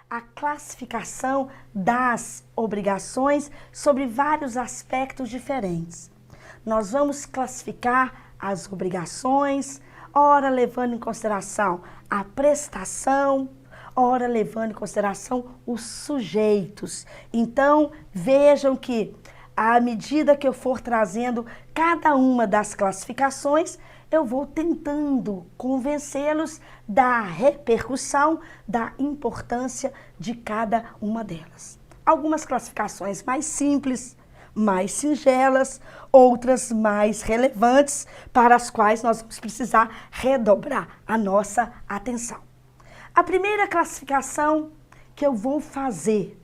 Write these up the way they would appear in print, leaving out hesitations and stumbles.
A classificação das obrigações sobre vários aspectos diferentes. Nós vamos classificar as obrigações, ora levando em consideração a prestação, ora levando em consideração os sujeitos. Então, vejam que à medida que eu for trazendo cada uma das classificações, eu vou tentando convencê-los da repercussão, da importância de cada uma delas. Algumas classificações mais simples, mais singelas, outras mais relevantes, para as quais nós vamos precisar redobrar a nossa atenção. A primeira classificação que eu vou fazer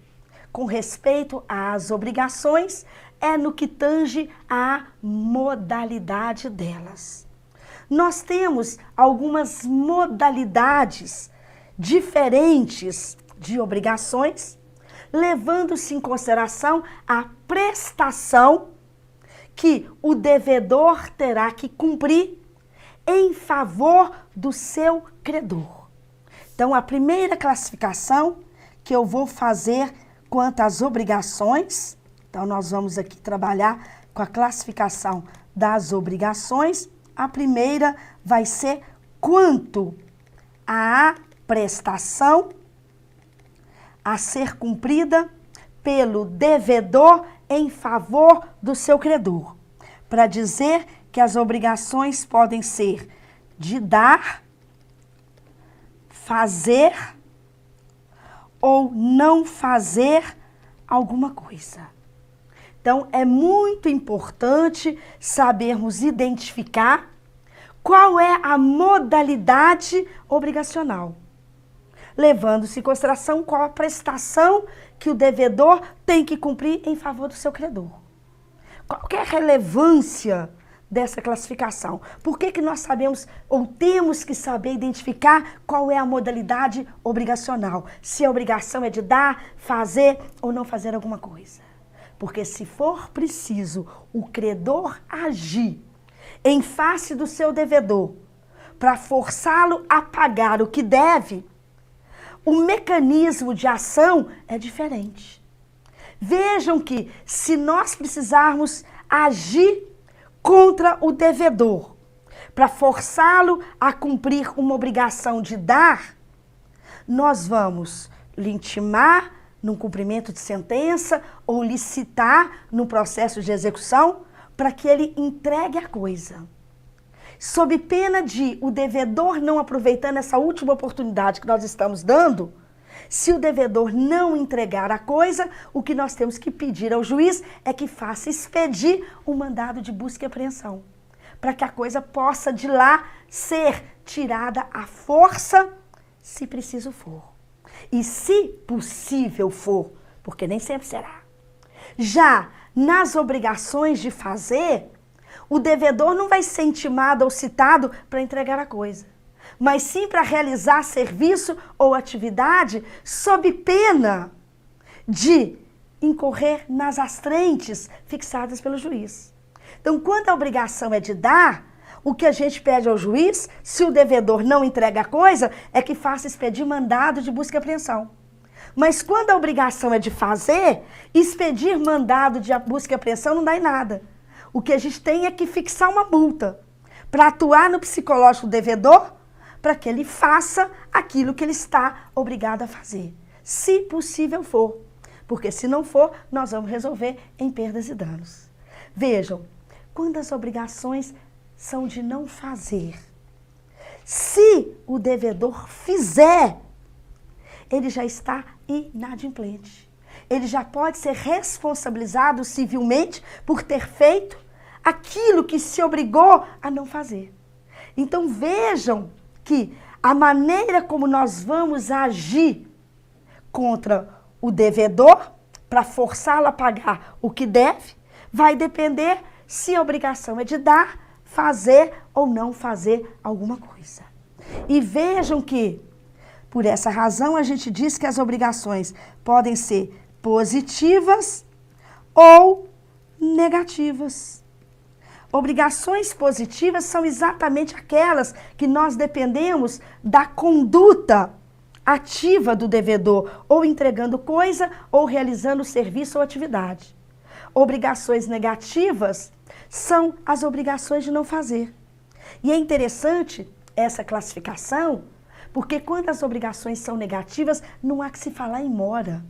com respeito às obrigações é no que tange à modalidade delas. Nós temos algumas modalidades diferentes de obrigações, levando-se em consideração a prestação que o devedor terá que cumprir em favor do seu credor. Então, a primeira classificação que eu vou fazer quanto às obrigações, então nós vamos aqui trabalhar com a classificação das obrigações. A primeira vai ser quanto à prestação a ser cumprida pelo devedor em favor do seu credor. Para dizer que as obrigações podem ser de dar, fazer ou não fazer alguma coisa. Então, é muito importante sabermos identificar qual é a modalidade obrigacional, levando-se em consideração qual a prestação que o devedor tem que cumprir em favor do seu credor. Qual é a relevância dessa classificação? Por que nós sabemos ou temos que saber identificar qual é a modalidade obrigacional? Se a obrigação é de dar, fazer ou não fazer alguma coisa. Porque se for preciso o credor agir em face do seu devedor para forçá-lo a pagar o que deve, o mecanismo de ação é diferente. Vejam que se nós precisarmos agir contra o devedor para forçá-lo a cumprir uma obrigação de dar, nós vamos lhe intimar num cumprimento de sentença ou licitar no processo de execução para que ele entregue a coisa. Sob pena de o devedor não aproveitando essa última oportunidade que nós estamos dando, se o devedor não entregar a coisa, o que nós temos que pedir ao juiz é que faça expedir o mandado de busca e apreensão, para que a coisa possa de lá ser tirada à força, se preciso for. E se possível for, porque nem sempre será. Já nas obrigações de fazer, o devedor não vai ser intimado ou citado para entregar a coisa, mas sim para realizar serviço ou atividade sob pena de incorrer nas astrentes fixadas pelo juiz. Então, quando a obrigação é de dar, o que a gente pede ao juiz, se o devedor não entrega a coisa, é que faça expedir mandado de busca e apreensão. Mas quando a obrigação é de fazer, expedir mandado de busca e apreensão não dá em nada. O que a gente tem é que fixar uma multa para atuar no psicológico do devedor, para que ele faça aquilo que ele está obrigado a fazer, se possível for. Porque se não for, nós vamos resolver em perdas e danos. Vejam, quando as obrigações são de não fazer, se o devedor fizer, ele já está inadimplente. Ele já pode ser responsabilizado civilmente por ter feito aquilo que se obrigou a não fazer. Então vejam que a maneira como nós vamos agir contra o devedor para forçá-lo a pagar o que deve, vai depender se a obrigação é de dar, fazer ou não fazer alguma coisa. E vejam que, por essa razão, a gente diz que as obrigações podem ser positivas ou negativas. Obrigações positivas são exatamente aquelas que nós dependemos da conduta ativa do devedor, ou entregando coisa, ou realizando serviço ou atividade. Obrigações negativas são as obrigações de não fazer. E é interessante essa classificação, porque quando as obrigações são negativas, não há que se falar em mora.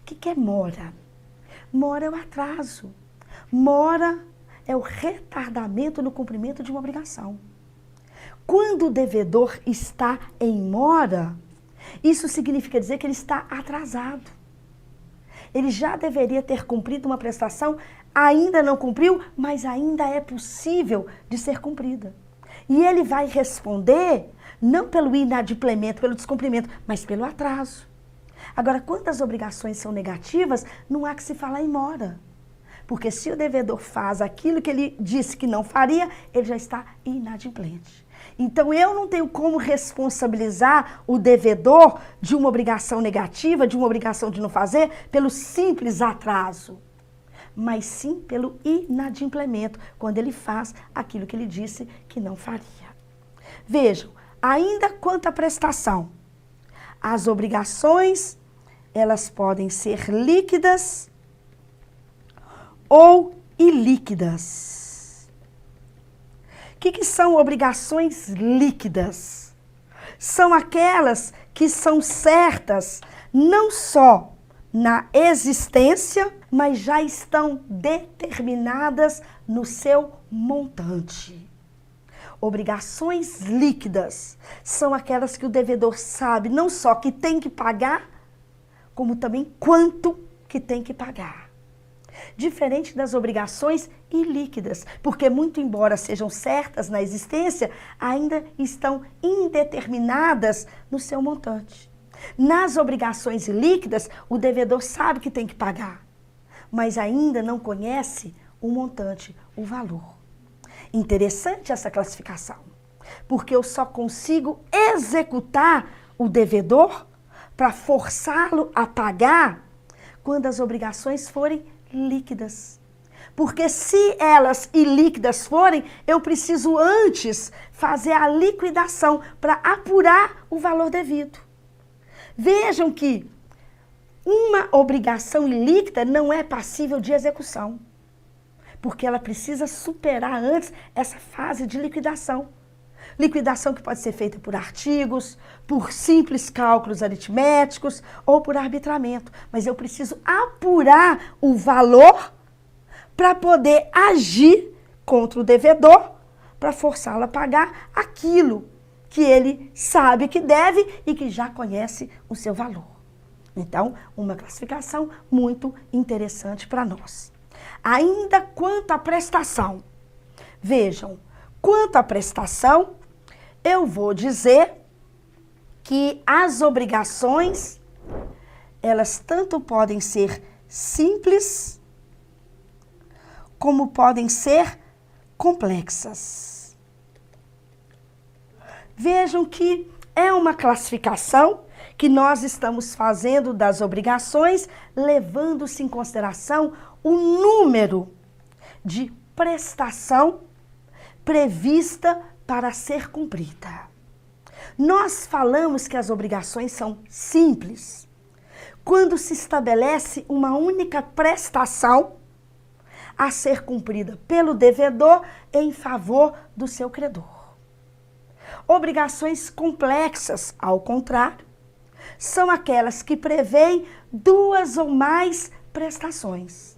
O que é mora? Mora é o atraso. Mora é o retardamento no cumprimento de uma obrigação. Quando o devedor está em mora, isso significa dizer que ele está atrasado. Ele já deveria ter cumprido uma prestação, ainda não cumpriu, mas ainda é possível de ser cumprida. E ele vai responder não pelo inadimplemento, pelo descumprimento, mas pelo atraso. Agora, quando as obrigações são negativas, não há que se falar em mora. Porque se o devedor faz aquilo que ele disse que não faria, ele já está inadimplente. Então, eu não tenho como responsabilizar o devedor de uma obrigação negativa, de uma obrigação de não fazer, pelo simples atraso, mas sim pelo inadimplemento, quando ele faz aquilo que ele disse que não faria. Vejam, ainda quanto à prestação, as obrigações, elas podem ser líquidas ou ilíquidas. O que são obrigações líquidas? São aquelas que são certas não só na existência, mas já estão determinadas no seu montante. Obrigações líquidas são aquelas que o devedor sabe não só que tem que pagar, como também quanto que tem que pagar. Diferente das obrigações ilíquidas, porque muito embora sejam certas na existência, ainda estão indeterminadas no seu montante. Nas obrigações ilíquidas, o devedor sabe que tem que pagar, mas ainda não conhece o montante, o valor. Interessante essa classificação, porque eu só consigo executar o devedor para forçá-lo a pagar quando as obrigações forem líquidas. Porque se elas ilíquidas forem, eu preciso antes fazer a liquidação para apurar o valor devido. Vejam que uma obrigação ilíquida não é passível de execução, porque ela precisa superar antes essa fase de liquidação. Liquidação que pode ser feita por artigos, por simples cálculos aritméticos ou por arbitramento. Mas eu preciso apurar o valor para poder agir contra o devedor, para forçá-lo a pagar aquilo que ele sabe que deve e que já conhece o seu valor. Então, uma classificação muito interessante para nós. Ainda quanto à prestação, vejam, quanto à prestação, eu vou dizer que as obrigações, elas tanto podem ser simples, como podem ser complexas. Vejam que é uma classificação que nós estamos fazendo das obrigações, levando-se em consideração o número de prestação prevista para ser cumprida. Nós falamos que as obrigações são simples quando se estabelece uma única prestação a ser cumprida pelo devedor em favor do seu credor. Obrigações complexas, ao contrário, são aquelas que prevêem duas ou mais prestações.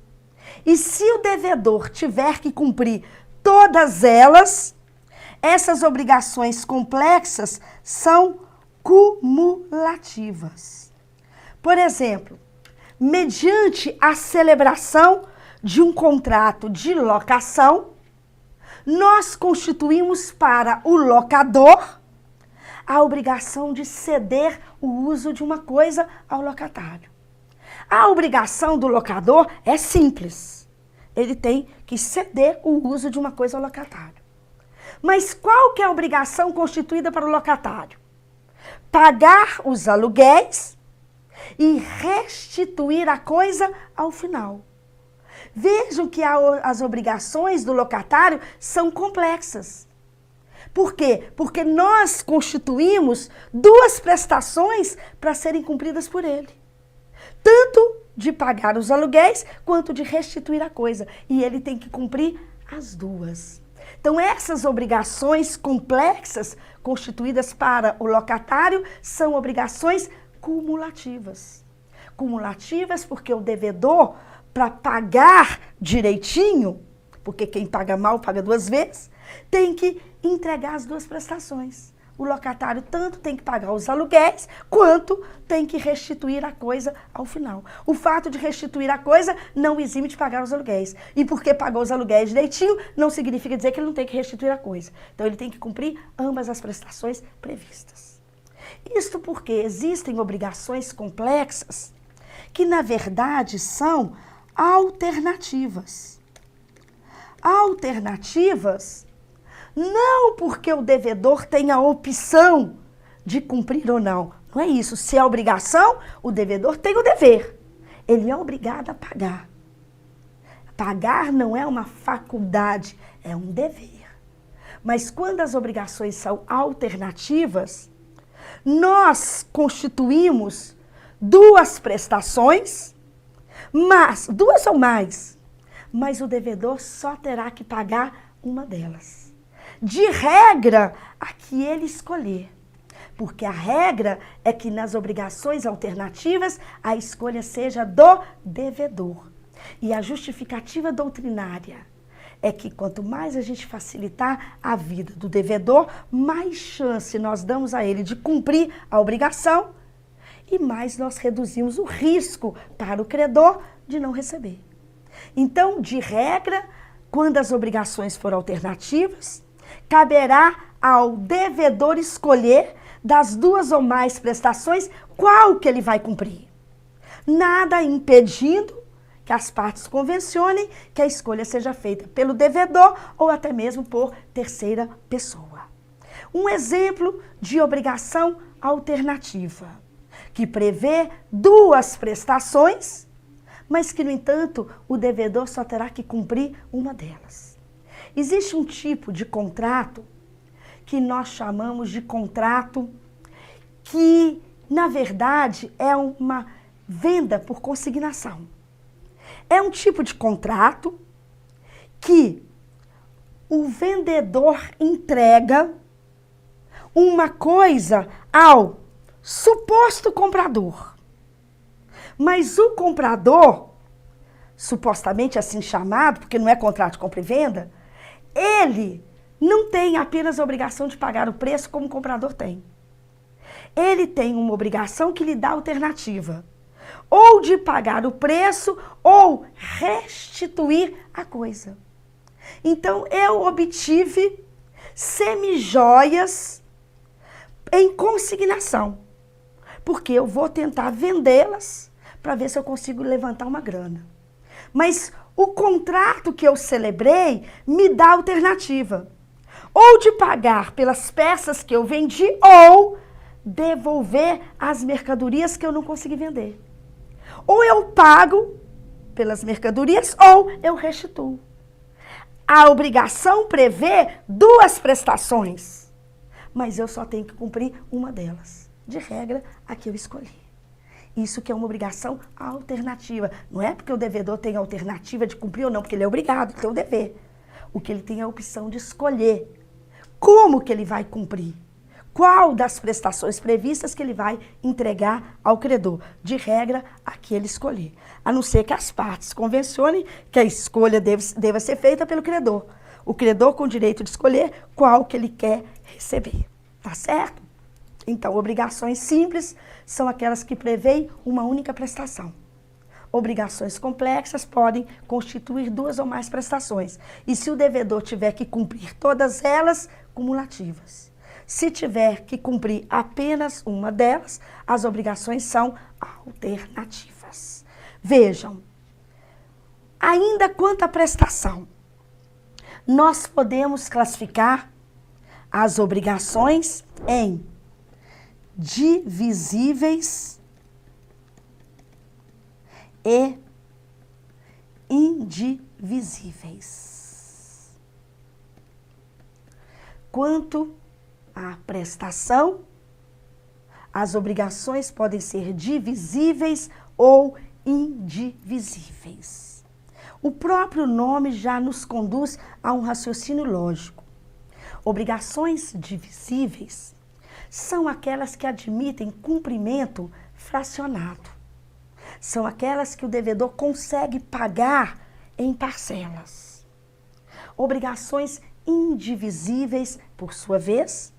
E se o devedor tiver que cumprir todas elas, essas obrigações complexas são cumulativas. Por exemplo, mediante a celebração de um contrato de locação, nós constituímos para o locador a obrigação de ceder o uso de uma coisa ao locatário. A obrigação do locador é simples. Ele tem que ceder o uso de uma coisa ao locatário. Mas qual que é a obrigação constituída para o locatário? Pagar os aluguéis e restituir a coisa ao final. Vejam que as obrigações do locatário são complexas. Por quê? Porque nós constituímos duas prestações para serem cumpridas por ele. Tanto de pagar os aluguéis, quanto de restituir a coisa. E ele tem que cumprir as duas. Então, essas obrigações complexas constituídas para o locatário são obrigações cumulativas. Cumulativas porque o devedor, para pagar direitinho, porque quem paga mal paga duas vezes, tem que entregar as duas prestações. O locatário tanto tem que pagar os aluguéis, quanto tem que restituir a coisa ao final. O fato de restituir a coisa não exime de pagar os aluguéis. E porque pagou os aluguéis direitinho, não significa dizer que ele não tem que restituir a coisa. Então, ele tem que cumprir ambas as prestações previstas. Isto porque existem obrigações complexas que, na verdade, são alternativas. Alternativas não porque o devedor tem a opção de cumprir ou não. Não é isso. Se é obrigação, o devedor tem o dever. Ele é obrigado a pagar. Pagar não é uma faculdade, é um dever. Mas quando as obrigações são alternativas, nós constituímos duas prestações, mas duas ou mais, mas o devedor só terá que pagar uma delas. De regra, a que ele escolher. Porque a regra é que nas obrigações alternativas, a escolha seja do devedor. E a justificativa doutrinária é que quanto mais a gente facilitar a vida do devedor, mais chance nós damos a ele de cumprir a obrigação e mais nós reduzimos o risco para o credor de não receber. Então, de regra, quando as obrigações forem alternativas, caberá ao devedor escolher das duas ou mais prestações qual que ele vai cumprir. Nada impedindo que as partes convencionem que a escolha seja feita pelo devedor ou até mesmo por terceira pessoa. Um exemplo de obrigação alternativa, que prevê duas prestações, mas que, no entanto, o devedor só terá que cumprir uma delas. Existe um tipo de contrato que nós chamamos de contrato que, na verdade, é uma venda por consignação. É um tipo de contrato que o vendedor entrega uma coisa ao suposto comprador. Mas o comprador, supostamente assim chamado, porque não é contrato de compra e venda, ele não tem apenas a obrigação de pagar o preço como o comprador tem. Ele tem uma obrigação que lhe dá alternativa. Ou de pagar o preço, ou restituir a coisa. Então, eu obtive semijoias em consignação. Porque eu vou tentar vendê-las para ver se eu consigo levantar uma grana. Mas o contrato que eu celebrei me dá alternativa. Ou de pagar pelas peças que eu vendi, ou devolver as mercadorias que eu não consegui vender. Ou eu pago pelas mercadorias, ou eu restituo. A obrigação prevê duas prestações, mas eu só tenho que cumprir uma delas. De regra, a que eu escolhi. Isso que é uma obrigação alternativa. Não é porque o devedor tem a alternativa de cumprir ou não, porque ele é obrigado, tem o dever. O que ele tem é a opção de escolher. Como que ele vai cumprir? Qual das prestações previstas que ele vai entregar ao credor? De regra, a que ele escolher. A não ser que as partes convencionem que a escolha deva ser feita pelo credor. O credor com o direito de escolher qual que ele quer receber. Tá certo? Então, obrigações simples são aquelas que prevêem uma única prestação. Obrigações complexas podem constituir duas ou mais prestações. E se o devedor tiver que cumprir todas elas, cumulativas. Se tiver que cumprir apenas uma delas, as obrigações são alternativas. Vejam, ainda quanto à prestação, nós podemos classificar as obrigações em divisíveis e indivisíveis. Quanto à prestação, as obrigações podem ser divisíveis ou indivisíveis. O próprio nome já nos conduz a um raciocínio lógico. Obrigações divisíveis são aquelas que admitem cumprimento fracionado. São aquelas que o devedor consegue pagar em parcelas. Obrigações indivisíveis, por sua vez,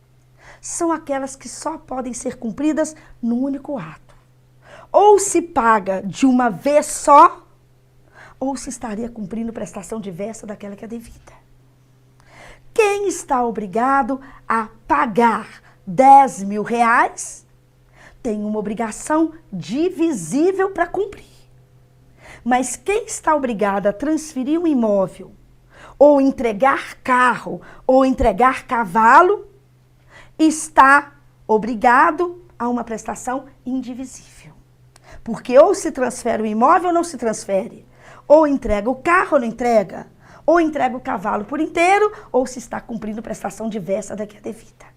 são aquelas que só podem ser cumpridas num único ato. Ou se paga de uma vez só, ou se estaria cumprindo prestação diversa daquela que é devida. Quem está obrigado a pagar 10 mil reais tem uma obrigação divisível para cumprir. Mas quem está obrigado a transferir um imóvel, ou entregar carro, ou entregar cavalo, está obrigado a uma prestação indivisível. Porque ou se transfere o imóvel ou não se transfere. Ou entrega o carro ou não entrega. Ou entrega o cavalo por inteiro, ou se está cumprindo prestação diversa da que é devida.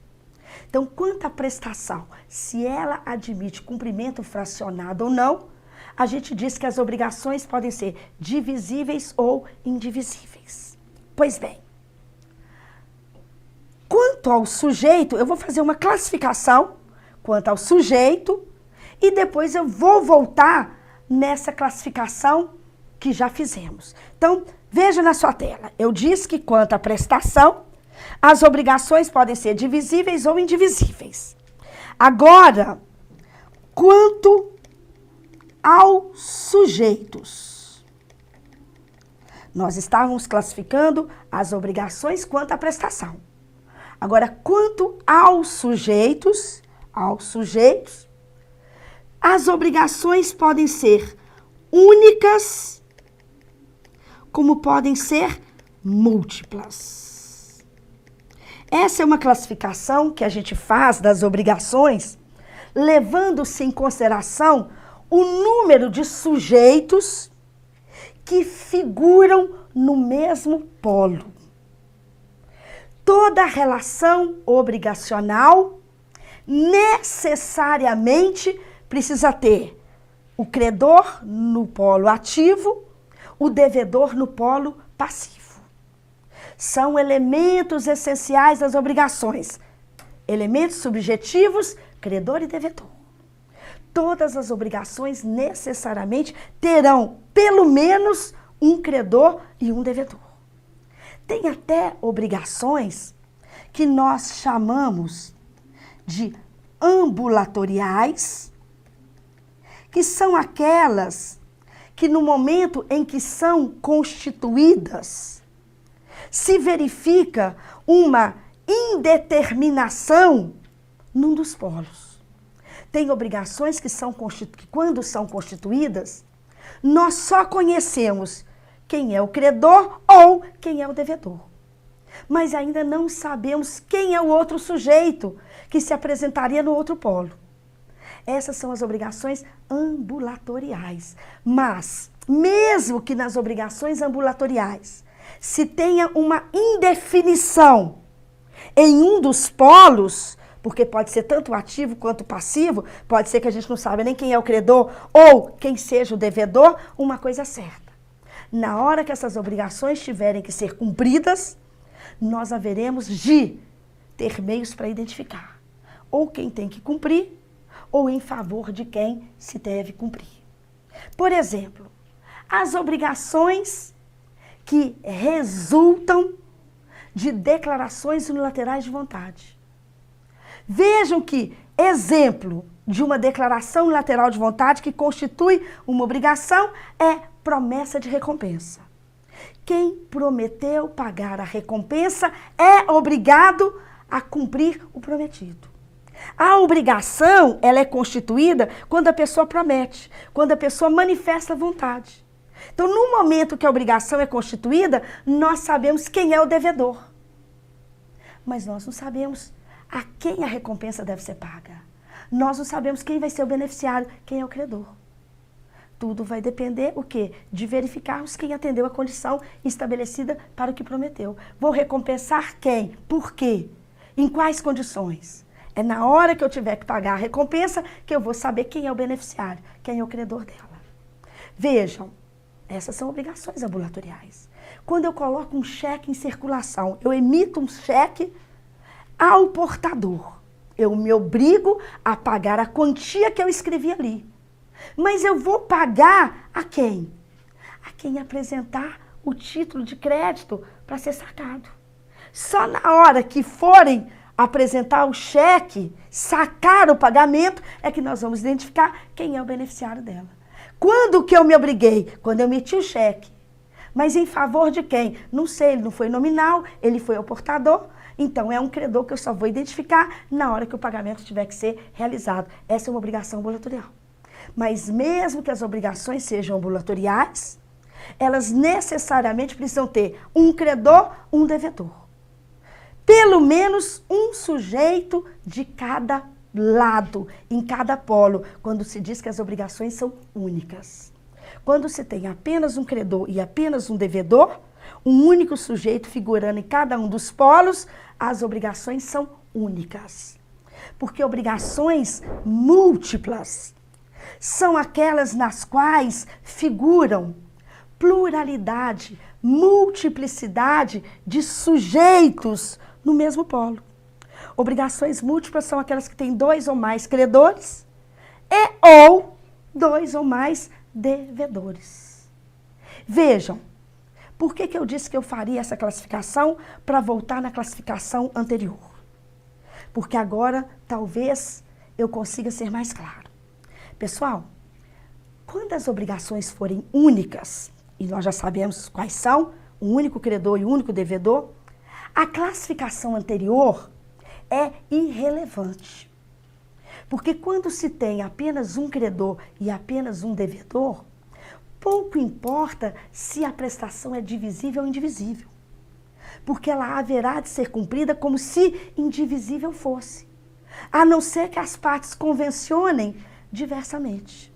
Então, quanto à prestação, se ela admite cumprimento fracionado ou não, a gente diz que as obrigações podem ser divisíveis ou indivisíveis. Pois bem, quanto ao sujeito, eu vou fazer uma classificação quanto ao sujeito e depois eu vou voltar nessa classificação que já fizemos. Então, veja na sua tela. Eu disse que quanto à prestação, as obrigações podem ser divisíveis ou indivisíveis. Agora, quanto aos sujeitos, nós estávamos classificando as obrigações quanto à prestação. Agora, quanto aos sujeitos, as obrigações podem ser únicas, como podem ser múltiplas. Essa é uma classificação que a gente faz das obrigações, levando-se em consideração o número de sujeitos que figuram no mesmo polo. Toda relação obrigacional necessariamente precisa ter o credor no polo ativo, o devedor no polo passivo. São elementos essenciais das obrigações. Elementos subjetivos, credor e devedor. Todas as obrigações necessariamente terão pelo menos um credor e um devedor. Tem até obrigações que nós chamamos de ambulatoriais, que são aquelas que no momento em que são constituídas, se verifica uma indeterminação num dos polos. Tem obrigações que quando são constituídas, nós só conhecemos quem é o credor ou quem é o devedor. Mas ainda não sabemos quem é o outro sujeito que se apresentaria no outro polo. Essas são as obrigações ambulatoriais. Mas, mesmo que nas obrigações ambulatoriais se tenha uma indefinição em um dos polos, porque pode ser tanto ativo quanto passivo, pode ser que a gente não saiba nem quem é o credor ou quem seja o devedor, uma coisa é certa. Na hora que essas obrigações tiverem que ser cumpridas, nós haveremos de ter meios para identificar ou quem tem que cumprir ou em favor de quem se deve cumprir. Por exemplo, as obrigações que resultam de declarações unilaterais de vontade. Vejam que exemplo de uma declaração unilateral de vontade que constitui uma obrigação é promessa de recompensa. Quem prometeu pagar a recompensa é obrigado a cumprir o prometido. A obrigação, ela é constituída quando a pessoa promete, quando a pessoa manifesta a vontade. Então, no momento que a obrigação é constituída, nós sabemos quem é o devedor. Mas nós não sabemos a quem a recompensa deve ser paga. Nós não sabemos quem vai ser o beneficiário, quem é o credor. Tudo vai depender, o quê? De verificarmos quem atendeu a condição estabelecida para o que prometeu. Vou recompensar quem? Por quê? Em quais condições? É na hora que eu tiver que pagar a recompensa que eu vou saber quem é o beneficiário, quem é o credor dela. Vejam, essas são obrigações ambulatoriais. Quando eu coloco um cheque em circulação, eu emito um cheque ao portador. Eu me obrigo a pagar a quantia que eu escrevi ali. Mas eu vou pagar a quem? A quem apresentar o título de crédito para ser sacado. Só na hora que forem apresentar o cheque, sacar o pagamento, é que nós vamos identificar quem é o beneficiário dela. Quando que eu me obriguei? Quando eu emiti o cheque. Mas em favor de quem? Não sei, ele não foi nominal, ele foi ao portador. Então é um credor que eu só vou identificar na hora que o pagamento tiver que ser realizado. Essa é uma obrigação ambulatorial. Mas mesmo que as obrigações sejam ambulatoriais, elas necessariamente precisam ter um credor, um devedor. Pelo menos um sujeito de cada lado, em cada polo, quando se diz que as obrigações são únicas. Quando se tem apenas um credor e apenas um devedor, um único sujeito figurando em cada um dos polos, as obrigações são únicas. Porque obrigações múltiplas são aquelas nas quais figuram pluralidade, multiplicidade de sujeitos no mesmo polo. Obrigações múltiplas são aquelas que têm 2 ou mais credores ou 2 ou mais devedores. Vejam, por que eu disse que eu faria essa classificação para voltar na classificação anterior? Porque agora talvez eu consiga ser mais claro. Pessoal, quando as obrigações forem únicas, e nós já sabemos quais são, um único credor e um único devedor, a classificação anterior é irrelevante. Porque quando se tem apenas um credor e apenas um devedor, pouco importa se a prestação é divisível ou indivisível. Porque ela haverá de ser cumprida como se indivisível fosse. A não ser que as partes convencionem diversamente.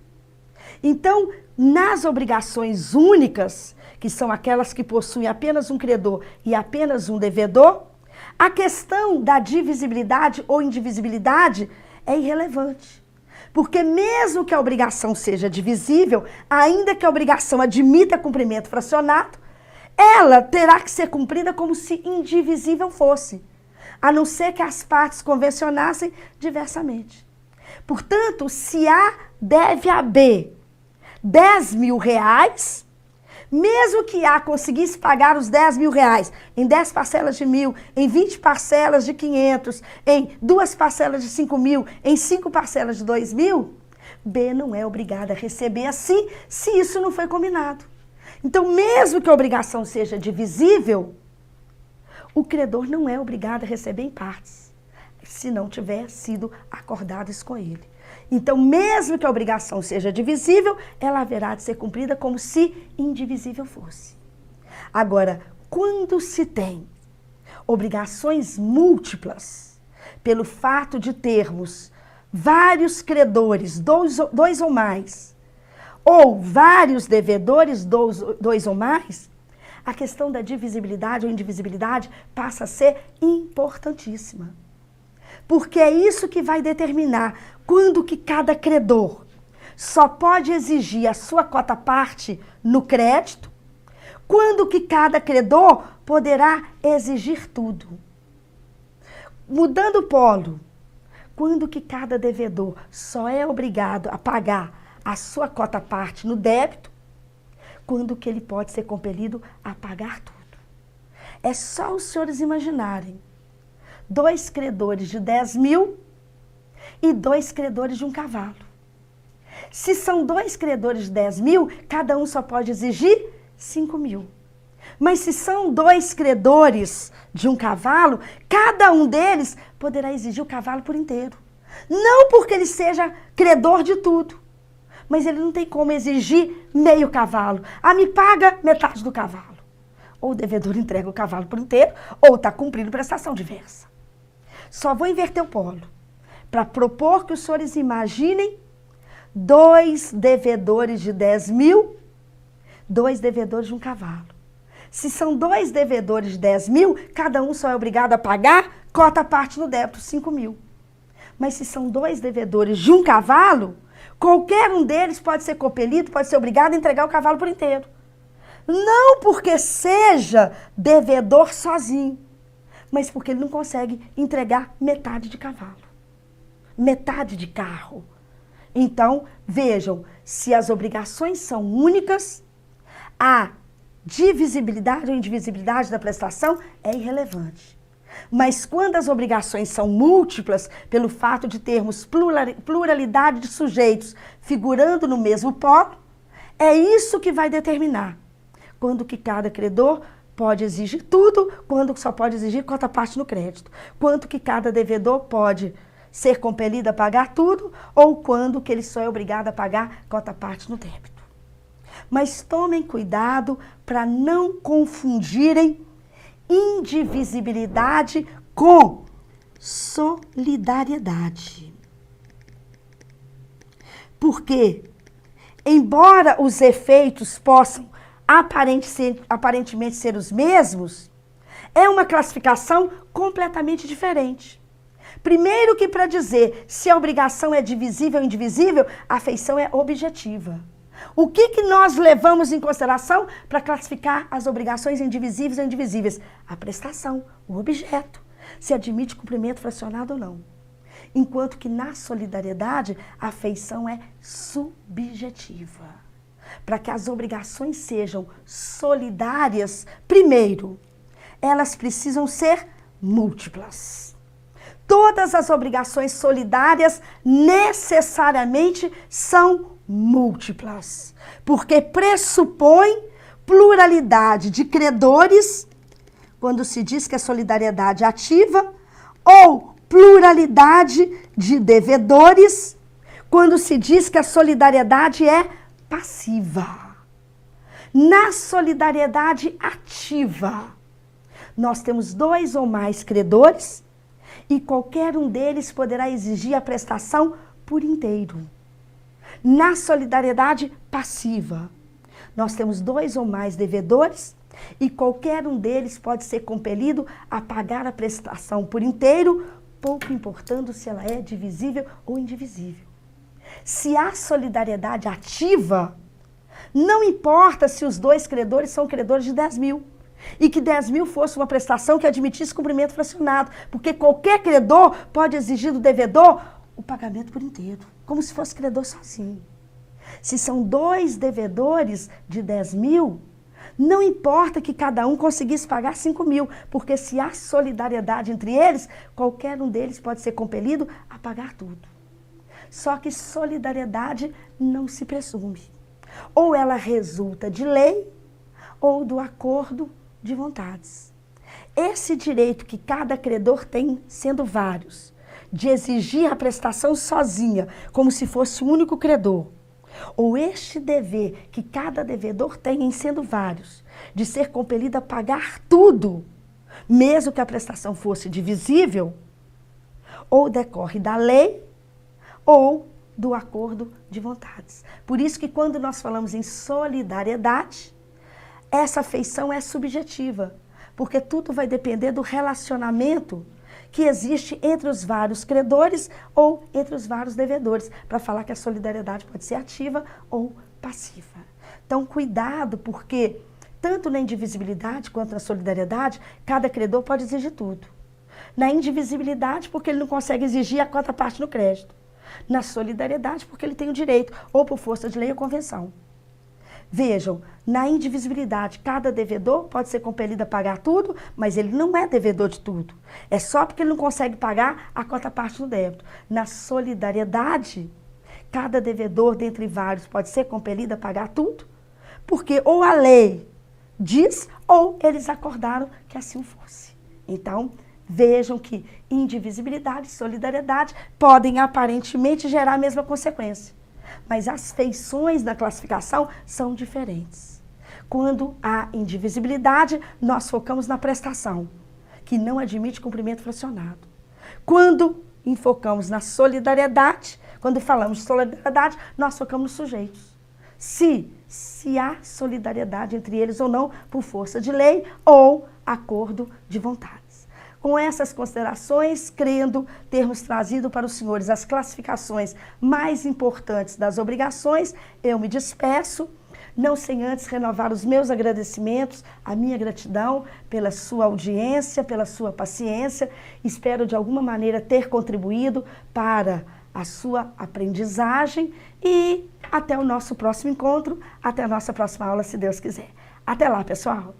Então, nas obrigações únicas, que são aquelas que possuem apenas um credor e apenas um devedor, a questão da divisibilidade ou indivisibilidade é irrelevante. Porque mesmo que a obrigação seja divisível, ainda que a obrigação admita cumprimento fracionado, ela terá que ser cumprida como se indivisível fosse, a não ser que as partes convencionassem diversamente. Portanto, se A deve a B 10 mil reais, mesmo que A conseguisse pagar os 10 mil reais em 10 parcelas de 1.000, em 20 parcelas de 500, em 2 parcelas de 5 mil, em 5 parcelas de 2 mil, B não é obrigada a receber assim, se isso não foi combinado. Então, mesmo que a obrigação seja divisível, o credor não é obrigado a receber em partes, se não tiver sido acordado isso com ele. Então, mesmo que a obrigação seja divisível, ela haverá de ser cumprida como se indivisível fosse. Agora, quando se tem obrigações múltiplas, pelo fato de termos vários credores, dois ou mais, ou vários devedores, dois ou mais, a questão da divisibilidade ou indivisibilidade passa a ser importantíssima. Porque é isso que vai determinar quando que cada credor só pode exigir a sua cota-parte no crédito, quando que cada credor poderá exigir tudo. Mudando o polo, quando que cada devedor só é obrigado a pagar a sua cota-parte no débito, quando que ele pode ser compelido a pagar tudo. É só os senhores imaginarem 2 credores de 10 mil e 2 credores de um cavalo. Se são 2 credores de 10 mil, cada um só pode exigir 5 mil. Mas se são 2 credores de um cavalo, cada um deles poderá exigir o cavalo por inteiro. Não porque ele seja credor de tudo, mas ele não tem como exigir meio cavalo. Ah, me paga metade do cavalo. Ou o devedor entrega o cavalo por inteiro, ou está cumprindo prestação diversa. Só vou inverter o polo, para propor que os senhores imaginem 2 devedores de 10 mil, 2 devedores de um cavalo. Se são 2 devedores de 10 mil, cada um só é obrigado a pagar cota parte no débito, 5.000. Mas se são 2 devedores de um cavalo, qualquer um deles pode ser compelido, pode ser obrigado a entregar o cavalo por inteiro. Não porque seja devedor sozinho, mas porque ele não consegue entregar metade de cavalo, metade de carro. Então, vejam, se as obrigações são únicas, a divisibilidade ou indivisibilidade da prestação é irrelevante. Mas quando as obrigações são múltiplas, pelo fato de termos pluralidade de sujeitos figurando no mesmo polo, é isso que vai determinar quando que cada credor pode exigir tudo, quando só pode exigir cota parte no crédito, quanto que cada devedor pode ser compelido a pagar tudo, ou quando que ele só é obrigado a pagar cota parte no débito. Mas tomem cuidado para não confundirem indivisibilidade com solidariedade. Porque, embora os efeitos possam aparentemente ser os mesmos, é uma classificação completamente diferente. Primeiro que para dizer se a obrigação é divisível ou indivisível, a feição é objetiva. O que nós levamos em consideração para classificar as obrigações em divisíveis ou indivisíveis? A prestação, o objeto, se admite cumprimento fracionado ou não. Enquanto que na solidariedade, a feição é subjetiva. Para que as obrigações sejam solidárias, primeiro, elas precisam ser múltiplas. Todas as obrigações solidárias necessariamente são múltiplas, porque pressupõe pluralidade de credores, quando se diz que a solidariedade é ativa, ou pluralidade de devedores, quando se diz que a solidariedade é passiva. Na solidariedade ativa, nós temos 2 ou mais credores e qualquer um deles poderá exigir a prestação por inteiro. Na solidariedade passiva, nós temos 2 ou mais devedores e qualquer um deles pode ser compelido a pagar a prestação por inteiro, pouco importando se ela é divisível ou indivisível. Se há solidariedade ativa, não importa se os 2 credores são credores de 10.000 e que 10.000 fosse uma prestação que admitisse cumprimento fracionado, porque qualquer credor pode exigir do devedor o pagamento por inteiro, como se fosse credor sozinho. Se são 2 devedores de 10.000, não importa que cada um conseguisse pagar 5.000, porque se há solidariedade entre eles, qualquer um deles pode ser compelido a pagar tudo. Só que solidariedade não se presume. Ou ela resulta de lei, ou do acordo de vontades. Esse direito que cada credor tem, sendo vários, de exigir a prestação sozinha, como se fosse o único credor, ou este dever que cada devedor tem, em sendo vários, de ser compelido a pagar tudo, mesmo que a prestação fosse divisível, ou decorre da lei, ou do acordo de vontades. Por isso que quando nós falamos em solidariedade, essa feição é subjetiva, porque tudo vai depender do relacionamento que existe entre os vários credores ou entre os vários devedores, para falar que a solidariedade pode ser ativa ou passiva. Então, cuidado, porque tanto na indivisibilidade quanto na solidariedade, cada credor pode exigir tudo. Na indivisibilidade, porque ele não consegue exigir a cota parte no crédito. Na solidariedade, porque ele tem o direito, ou por força de lei ou convenção. Vejam, na indivisibilidade, cada devedor pode ser compelido a pagar tudo, mas ele não é devedor de tudo. É só porque ele não consegue pagar a cota parte no débito. Na solidariedade, cada devedor, dentre vários, pode ser compelido a pagar tudo, porque ou a lei diz, ou eles acordaram que assim fosse. Então, vejam que indivisibilidade e solidariedade podem aparentemente gerar a mesma consequência. Mas as feições da classificação são diferentes. Quando há indivisibilidade, nós focamos na prestação, que não admite cumprimento fracionado. Quando enfocamos na solidariedade, quando falamos de solidariedade, nós focamos nos sujeitos. Se há solidariedade entre eles ou não, por força de lei ou acordo de vontades. Com essas considerações, crendo termos trazido para os senhores as classificações mais importantes das obrigações, eu me despeço, não sem antes renovar os meus agradecimentos, a minha gratidão pela sua audiência, pela sua paciência. Espero de alguma maneira ter contribuído para a sua aprendizagem e até o nosso próximo encontro, até a nossa próxima aula, se Deus quiser. Até lá, pessoal!